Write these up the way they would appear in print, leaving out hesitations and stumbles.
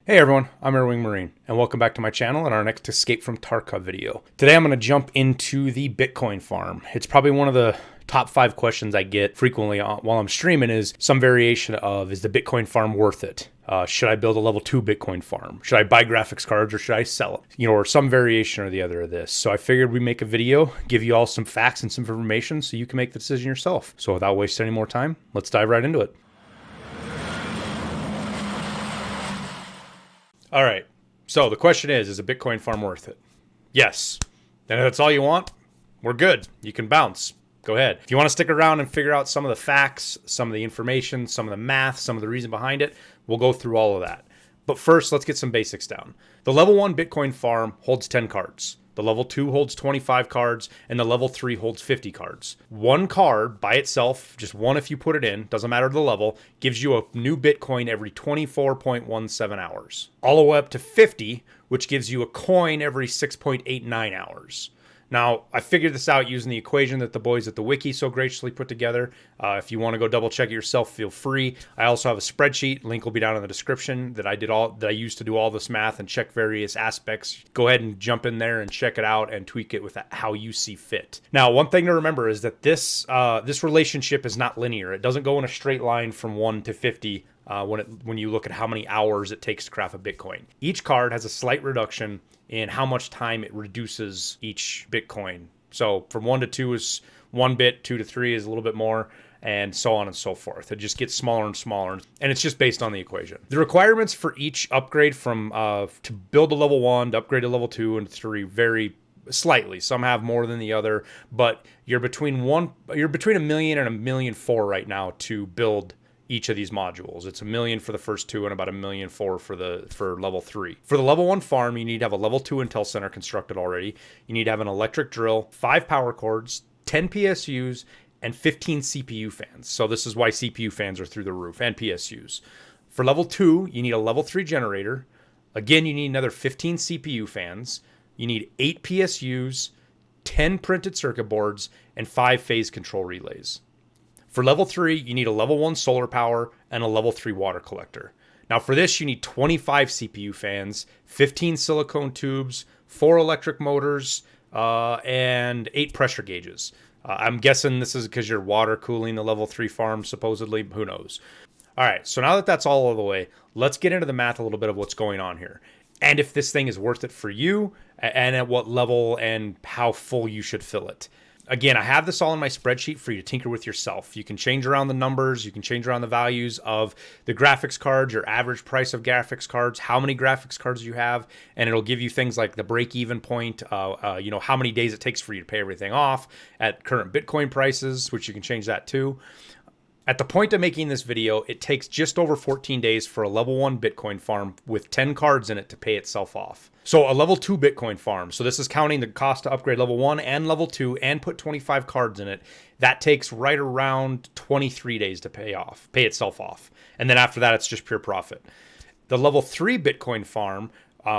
Hey everyone, I'm Airwingmarine, and welcome back to my channel and our next Escape from Tarkov video. Today I'm going to jump into the Bitcoin farm. It's probably one of the top 5 questions I get frequently while I'm streaming is some variation of, is the Bitcoin farm worth it? Should I build a level 2 Bitcoin farm? Should I buy graphics cards or should I sell it? Or some variation or the other of this. So I figured we'd make a video, give you all some facts and some information so you can make the decision yourself. So without wasting any more time, let's dive right into it. All right, so the question is a Bitcoin farm worth it? Yes. And if that's all you want, we're good. You can bounce. Go ahead. If you want to stick around and figure out some of the facts, some of the information, some of the math, some of the reason behind it, we'll go through all of that. But first, let's get some basics down. The level 1 Bitcoin farm holds 10 cards. The level 2 holds 25 cards, and the level 3 holds 50 cards. One card by itself, just one if you put it in, doesn't matter the level, gives you a new Bitcoin every 24.17 hours. All the way up to 50, which gives you a coin every 6.89 hours. Now, I figured this out using the equation that the boys at the wiki so graciously put together. If you want to go double check it yourself, feel free. I also have a spreadsheet. Link will be down in the description that I used to do all this math and check various aspects. Go ahead and jump in there and check it out and tweak it with how you see fit. Now, one thing to remember is that this relationship is not linear. It doesn't go in a straight line from 1 to 50 when you look at how many hours it takes to craft a Bitcoin. Each card has a slight reduction in how much time it reduces each Bitcoin. So from 1 to 2 is 1 bit, 2 to 3 is a little bit more, and so on and so forth. It just gets smaller and smaller, and it's just based on the equation. The requirements for each upgrade from to build a level 1, to upgrade to level 2 and 3 vary slightly. Some have more than the other, but you're between $1 million and $1.4 million right now to build each of these modules. It's $1 million for the first 2 and about $1.4 million for level 3. For the level 1 farm, you need to have a level 2 Intel Center constructed already. You need to have an electric drill, 5 power cords, 10 PSUs, and 15 CPU fans. So this is why CPU fans are through the roof, and PSUs. For level 2, you need a level 3 generator. Again, you need another 15 CPU fans. You need 8 PSUs, 10 printed circuit boards, and 5 phase control relays. For level 3, you need a level 1 solar power and a level 3 water collector. Now for this, you need 25 CPU fans, 15 silicone tubes, 4 electric motors, and 8 pressure gauges. I'm guessing this is because you're water cooling the level 3 farm, supposedly. Who knows? All right, so now that that's all out of the way, let's get into the math a little bit of what's going on here. And if this thing is worth it for you, and at what level and how full you should fill it. Again, I have this all in my spreadsheet for you to tinker with yourself. You can change around the numbers. You can change around the values of the graphics cards, your average price of graphics cards, how many graphics cards you have, and it'll give you things like the break-even point, how many days it takes for you to pay everything off at current Bitcoin prices, which you can change that too. At the point of making this video, it takes just over 14 days for a level 1 Bitcoin farm with 10 cards in it to pay itself off. So a level 2 Bitcoin farm, so this is counting the cost to upgrade level 1 and level 2 and put 25 cards in it, that takes right around 23 days to pay itself off. And then after that, it's just pure profit. The level 3 Bitcoin farm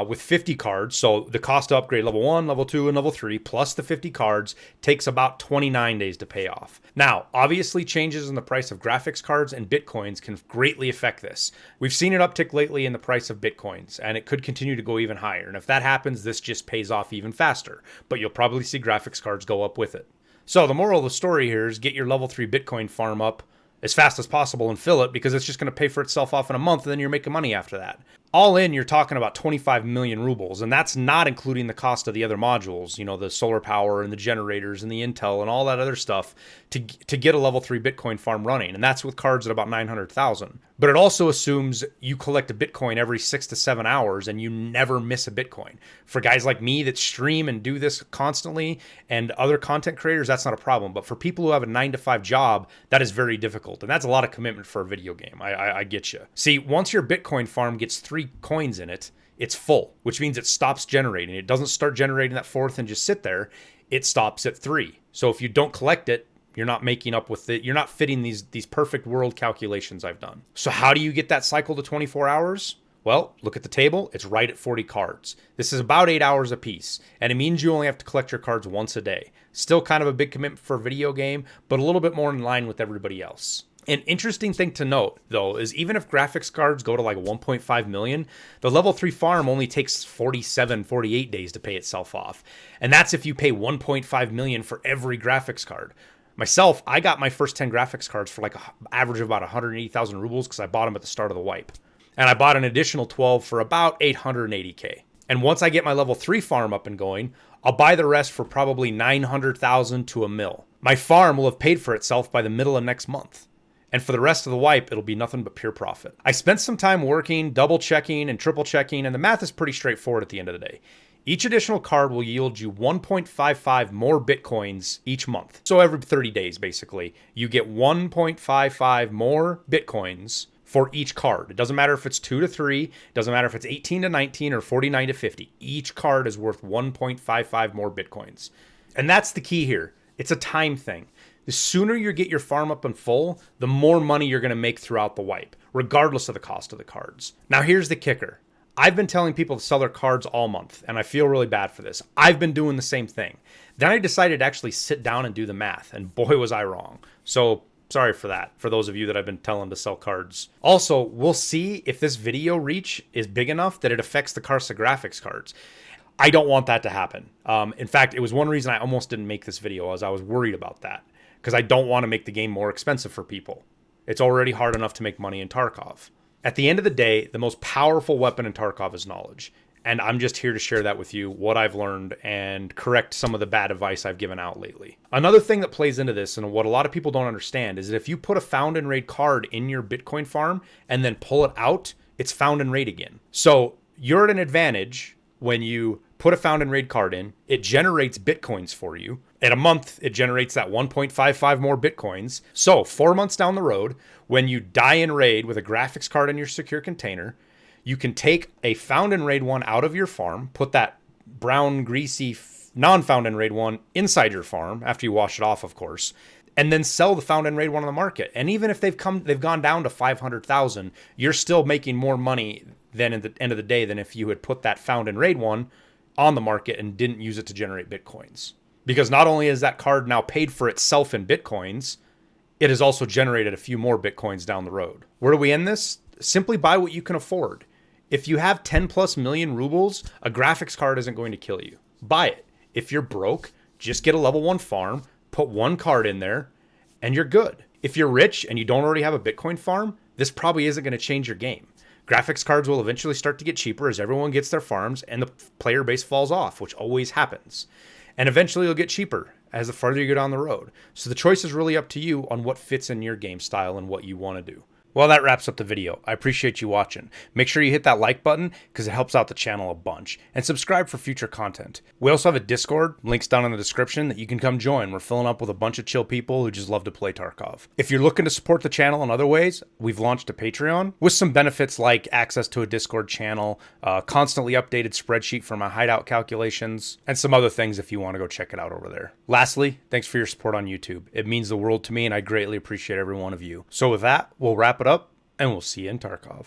with 50 cards, so the cost to upgrade level 1, level 2, and level 3, plus the 50 cards, takes about 29 days to pay off. Now, obviously, changes in the price of graphics cards and Bitcoins can greatly affect this. We've seen an uptick lately in the price of Bitcoins, and it could continue to go even higher. And if that happens, this just pays off even faster. But you'll probably see graphics cards go up with it. So the moral of the story here is get your level 3 Bitcoin farm up as fast as possible and fill it, because it's just going to pay for itself off in a month, and then you're making money after that. All in, you're talking about 25 million rubles, and that's not including the cost of the other modules, the solar power and the generators and the Intel and all that other stuff to get a level 3 Bitcoin farm running, and that's with cards at about 900,000. But it also assumes you collect a Bitcoin every 6 to 7 hours and you never miss a Bitcoin. For guys like me that stream and do this constantly and other content creators, that's not a problem. But for people who have a 9-to-5 job, that is very difficult, and that's a lot of commitment for a video game. I get you. See, once your Bitcoin farm gets 3 coins in it, it's full, which means it stops generating. It doesn't start generating that 4th and just sit there. It stops at 3. So if you don't collect it, you're not making up with it. You're not fitting these perfect world calculations I've done. So how do you get that cycle to 24 hours? Well, look at the table. It's right at 40 cards. This is about 8 hours a piece, and it means you only have to collect your cards once a day. Still kind of a big commitment for a video game, but a little bit more in line with everybody else. An interesting thing to note, though, is even if graphics cards go to like 1.5 million, the level 3 farm only takes 47, 48 days to pay itself off. And that's if you pay 1.5 million for every graphics card. Myself, I got my first 10 graphics cards for like an average of about 180,000 rubles because I bought them at the start of the wipe. And I bought an additional 12 for about 880K. And once I get my level 3 farm up and going, I'll buy the rest for probably 900,000 to $1 million. My farm will have paid for itself by the middle of next month. And for the rest of the wipe, it'll be nothing but pure profit. I spent some time working, double checking, and triple checking, and the math is pretty straightforward at the end of the day. Each additional card will yield you 1.55 more Bitcoins each month. So every 30 days, basically, you get 1.55 more Bitcoins for each card. It doesn't matter if it's 2 to 3, it doesn't matter if it's 18 to 19 or 49 to 50. Each card is worth 1.55 more Bitcoins. And that's the key here. It's a time thing. The sooner you get your farm up and full, the more money you're going to make throughout the wipe, regardless of the cost of the cards. Now, here's the kicker. I've been telling people to sell their cards all month, and I feel really bad for this. I've been doing the same thing. Then I decided to actually sit down and do the math, and boy, was I wrong. So sorry for that, for those of you that I've been telling to sell cards. Also, we'll see if this video reach is big enough that it affects the Carsa graphics cards. I don't want that to happen. In fact, it was one reason I almost didn't make this video, as I was worried about that, because I don't want to make the game more expensive for people. It's already hard enough to make money in Tarkov. At the end of the day, the most powerful weapon in Tarkov is knowledge. And I'm just here to share that with you, what I've learned, and correct some of the bad advice I've given out lately. Another thing that plays into this, and what a lot of people don't understand, is that if you put a found and raid card in your Bitcoin farm and then pull it out, it's found and raid again. So you're at an advantage when you put a found and raid card in, it generates Bitcoins for you. In a month, it generates that 1.55 more Bitcoins. So 4 months down the road, when you die in raid with a graphics card in your secure container, you can take a found and raid one out of your farm, put that brown, greasy, non-found and raid one inside your farm, after you wash it off, of course, and then sell the found and raid one on the market. And even if they've gone down to 500,000, you're still making more money than at the end of the day than if you had put that found and raid one on the market and didn't use it to generate Bitcoins. Because not only is that card now paid for itself in Bitcoins, it has also generated a few more Bitcoins down the road. Where do we end this? Simply buy what you can afford. If you have 10 plus million rubles, a graphics card isn't going to kill you. Buy it. If you're broke, just get a level 1 farm, put one card in there, and you're good. If you're rich and you don't already have a Bitcoin farm, this probably isn't going to change your game. Graphics cards will eventually start to get cheaper as everyone gets their farms and the player base falls off, which always happens. And eventually it'll get cheaper as the farther you go down the road. So the choice is really up to you on what fits in your game style and what you want to do. Well, that wraps up the video. I appreciate you watching. Make sure you hit that like button because it helps out the channel a bunch. And subscribe for future content. We also have a Discord, links down in the description, that you can come join. We're filling up with a bunch of chill people who just love to play Tarkov. If you're looking to support the channel in other ways, we've launched a Patreon with some benefits like access to a Discord channel, constantly updated spreadsheet for my hideout calculations, and some other things if you want to go check it out over there. Lastly, thanks for your support on YouTube. It means the world to me and I greatly appreciate every one of you. So with that, we'll wrap it up, and we'll see you in Tarkov.